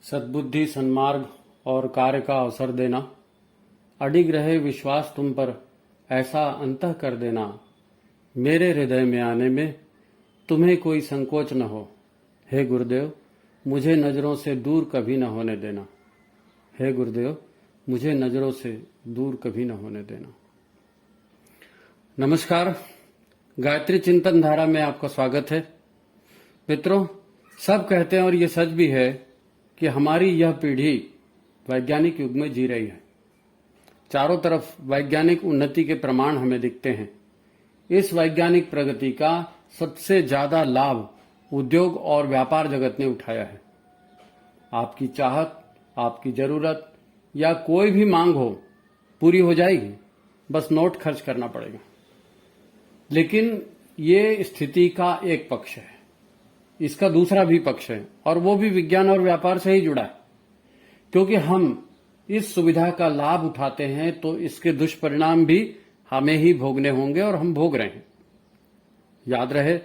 सद्बुद्धि, सन्मार्ग और कार्य का अवसर देना, अडिग रहे विश्वास तुम पर, ऐसा अंतः कर देना, मेरे हृदय में आने में तुम्हें कोई संकोच न हो। हे गुरुदेव, मुझे नजरों से दूर कभी न होने देना। हे गुरुदेव, मुझे नजरों से दूर कभी न होने देना। नमस्कार, गायत्री चिंतन धारा में आपका स्वागत है। मित्रों, सब कहते हैं और ये सच भी है कि हमारी यह पीढ़ी वैज्ञानिक युग में जी रही है। चारों तरफ वैज्ञानिक उन्नति के प्रमाण हमें दिखते हैं। इस वैज्ञानिक प्रगति का सबसे ज्यादा लाभ उद्योग और व्यापार जगत ने उठाया है। आपकी चाहत, आपकी जरूरत या कोई भी मांग हो, पूरी हो जाएगी, बस नोट खर्च करना पड़ेगा। लेकिन ये स्थिति का एक पक्ष है, इसका दूसरा भी पक्ष है और वो भी विज्ञान और व्यापार से ही जुड़ा है। क्योंकि हम इस सुविधा का लाभ उठाते हैं तो इसके दुष्परिणाम भी हमें ही भोगने होंगे और हम भोग रहे हैं। याद रहे,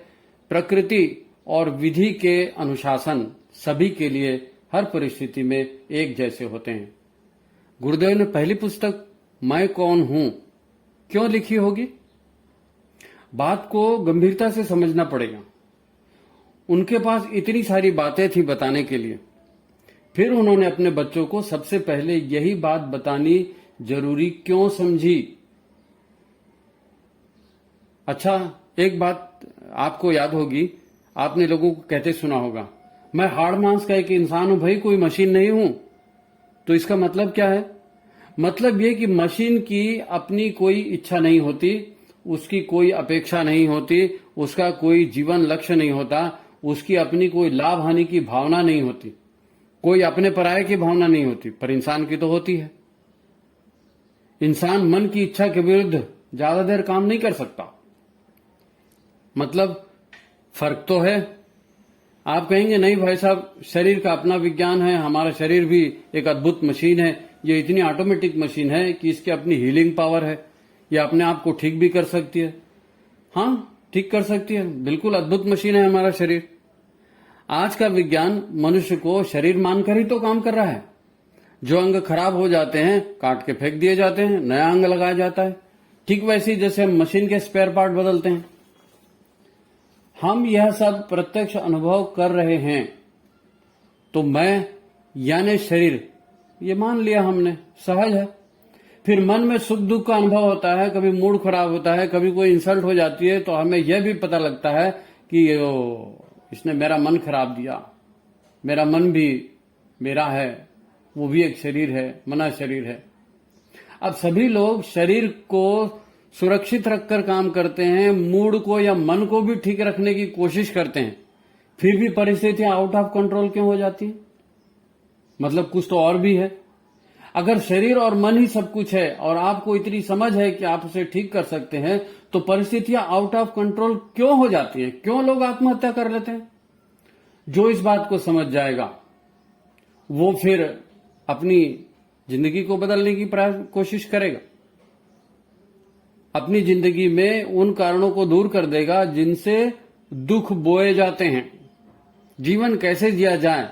प्रकृति और विधि के अनुशासन सभी के लिए हर परिस्थिति में एक जैसे होते हैं। गुरुदेव ने पहली पुस्तक मैं कौन हूं क्यों लिखी होगी? बात को गंभीरता से समझना पड़ेगा। उनके पास इतनी सारी बातें थी बताने के लिए, फिर उन्होंने अपने बच्चों को सबसे पहले यही बात बतानी जरूरी क्यों समझी? अच्छा, एक बात आपको याद होगी, आपने लोगों को कहते सुना होगा, मैं हाड़ मांस का एक इंसान हूं भाई, कोई मशीन नहीं हूं। तो इसका मतलब क्या है? मतलब ये कि मशीन की अपनी कोई इच्छा नहीं होती, उसकी कोई अपेक्षा नहीं होती, उसका कोई जीवन लक्ष्य नहीं होता, उसकी अपनी कोई लाभ हानि की भावना नहीं होती, कोई अपने पराये की भावना नहीं होती, पर इंसान की तो होती है। इंसान मन की इच्छा के विरुद्ध ज्यादा देर काम नहीं कर सकता। मतलब फर्क तो है। आप कहेंगे नहीं भाई साहब, शरीर का अपना विज्ञान है, हमारा शरीर भी एक अद्भुत मशीन है, ये इतनी ऑटोमेटिक मशीन है कि इसकी अपनी हीलिंग पावर है, ये अपने आप को ठीक भी कर सकती है। हाँ, ठीक कर सकती है, बिल्कुल अद्भुत मशीन है हमारा शरीर। आज का विज्ञान मनुष्य को शरीर मानकर ही तो काम कर रहा है। जो अंग खराब हो जाते हैं काट के फेंक दिए जाते हैं, नया अंग लगाया जाता है। ठीक वैसे ही जैसे हम मशीन के स्पेयर पार्ट बदलते हैं। हम यह सब प्रत्यक्ष अनुभव कर रहे हैं। तो मैं यानी शरीर, ये मान लिया हमने, सहज है। फिर मन में सुख दुख का अनुभव होता है, कभी मूड खराब होता है, कभी कोई इंसल्ट हो जाती है, तो हमें यह भी पता लगता है कि इसने मेरा मन खराब दिया। मेरा मन भी मेरा है, वो भी एक शरीर है, मना शरीर है। अब सभी लोग शरीर को सुरक्षित रखकर काम करते हैं, मूड को या मन को भी ठीक रखने की कोशिश करते हैं, फिर भी परिस्थितियां आउट ऑफ कंट्रोल क्यों हो जाती है? मतलब कुछ तो और भी है। अगर शरीर और मन ही सब कुछ है और आपको इतनी समझ है कि आप उसे ठीक कर सकते हैं, तो परिस्थितियां आउट ऑफ कंट्रोल क्यों हो जाती है? क्यों लोग आत्महत्या कर लेते हैं? जो इस बात को समझ जाएगा वो फिर अपनी जिंदगी को बदलने की कोशिश करेगा। अपनी जिंदगी में उन कारणों को दूर कर देगा जिनसे दुख बोए जाते हैं। जीवन कैसे जिया जाए,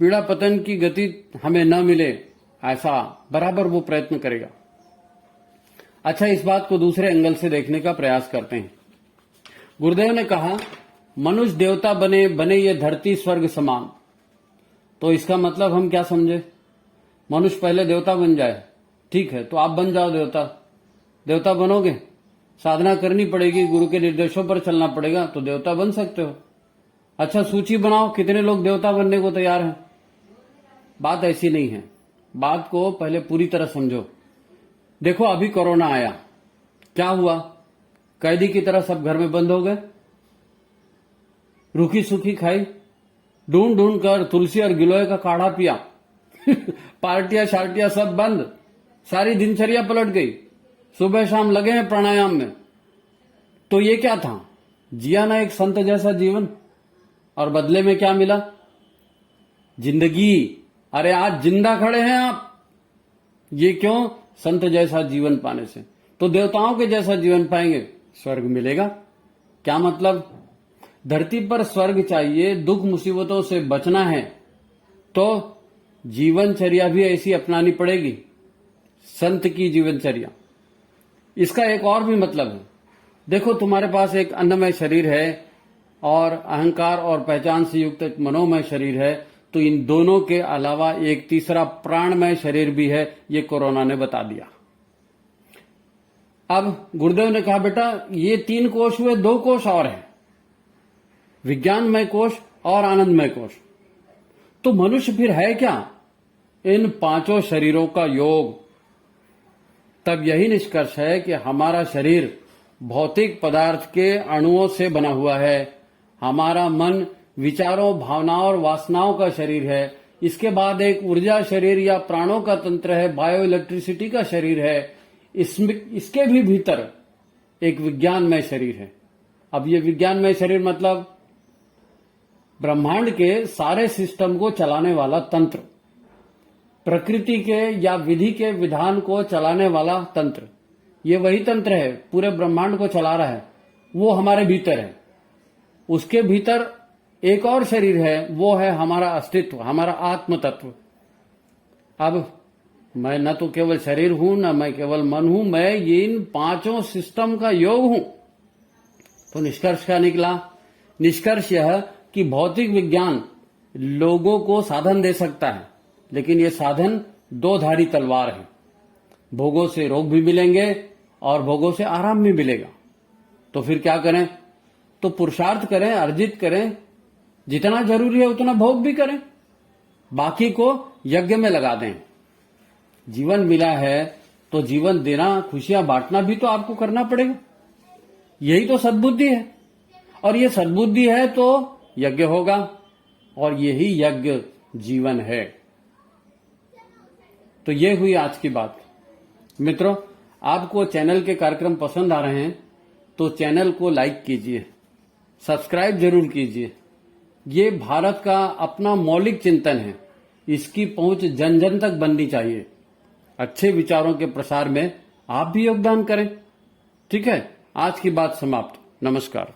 पीड़ा पतन की गति हमें न मिले, ऐसा बराबर वो प्रयत्न करेगा। अच्छा, इस बात को दूसरे एंगल से देखने का प्रयास करते हैं। गुरुदेव ने कहा, मनुष्य देवता बने बने ये धरती स्वर्ग समान। तो इसका मतलब हम क्या समझे? मनुष्य पहले देवता बन जाए। ठीक है, तो आप बन जाओ देवता। देवता बनोगे, साधना करनी पड़ेगी, गुरु के निर्देशों पर चलना पड़ेगा, तो देवता बन सकते हो। अच्छा, सूची बनाओ कितने लोग देवता बनने को तैयार हैं। बात ऐसी नहीं है। बात को पहले पूरी तरह समझो। देखो, अभी कोरोना आया, क्या हुआ? कैदी की तरह सब घर में बंद हो गए, रूखी सूखी खाई, ढूंढ ढूंढ कर तुलसी और गिलोय का काढ़ा पिया पार्टियां शार्टियां सब बंद, सारी दिनचर्या पलट गई, सुबह शाम लगे हैं प्राणायाम में। तो ये क्या था? जिया ना एक संत जैसा जीवन, और बदले में क्या मिला? जिंदगी। अरे आज जिंदा खड़े हैं आप, ये क्यों? संत जैसा जीवन पाने से। तो देवताओं के जैसा जीवन पाएंगे, स्वर्ग मिलेगा। क्या मतलब? धरती पर स्वर्ग चाहिए, दुख मुसीबतों से बचना है, तो जीवनचर्या भी ऐसी अपनानी पड़ेगी, संत की जीवनचर्या। इसका एक और भी मतलब है। देखो, तुम्हारे पास एक अन्नमय शरीर है और अहंकार और पहचान से युक्त एक मनोमय शरीर है, तो इन दोनों के अलावा एक तीसरा प्राणमय शरीर भी है, ये कोरोना ने बता दिया। अब गुरुदेव ने कहा, बेटा ये 3 कोष हुए, 2 कोष और हैं, विज्ञानमय कोष और आनंदमय कोष। तो मनुष्य फिर है क्या? इन 5 शरीरों का योग। तब यही निष्कर्ष है कि हमारा शरीर भौतिक पदार्थ के अणुओं से बना हुआ है। हमारा मन विचारों, भावनाओं और वासनाओं का शरीर है। इसके बाद एक ऊर्जा शरीर या प्राणों का तंत्र है, बायो इलेक्ट्रिसिटी का शरीर है। इसके भी भीतर एक विज्ञानमय शरीर है। अब ये विज्ञानमय शरीर मतलब ब्रह्मांड के सारे सिस्टम को चलाने वाला तंत्र, प्रकृति के या विधि के विधान को चलाने वाला तंत्र। ये वही तंत्र है, पूरे ब्रह्मांड को चला रहा है, वो हमारे भीतर है। उसके भीतर एक और शरीर है, वो है हमारा अस्तित्व, हमारा आत्म तत्व। अब मैं न तो केवल शरीर हूं, न मैं केवल मन हूं, मैं इन 5 सिस्टम का योग हूं। तो निष्कर्ष क्या निकला? निष्कर्ष यह कि भौतिक विज्ञान लोगों को साधन दे सकता है, लेकिन ये साधन 2 धारी तलवार है। भोगों से रोग भी मिलेंगे और भोगों से आराम भी मिलेगा। तो फिर क्या करें? तो पुरुषार्थ करें, अर्जित करें, जितना जरूरी है उतना भोग भी करें, बाकी को यज्ञ में लगा दें। जीवन मिला है तो जीवन देना, खुशियां बांटना भी तो आपको करना पड़ेगा। यही तो सद्बुद्धि है, और ये सद्बुद्धि है तो यज्ञ होगा, और यही यज्ञ जीवन है। तो ये हुई आज की बात। मित्रों, आपको चैनल के कार्यक्रम पसंद आ रहे हैं तो चैनल को लाइक कीजिए, सब्सक्राइब जरूर कीजिए। ये भारत का अपना मौलिक चिंतन है, इसकी पहुंच जन जन तक बननी चाहिए। अच्छे विचारों के प्रसार में आप भी योगदान करें। ठीक है, आज की बात समाप्त। नमस्कार।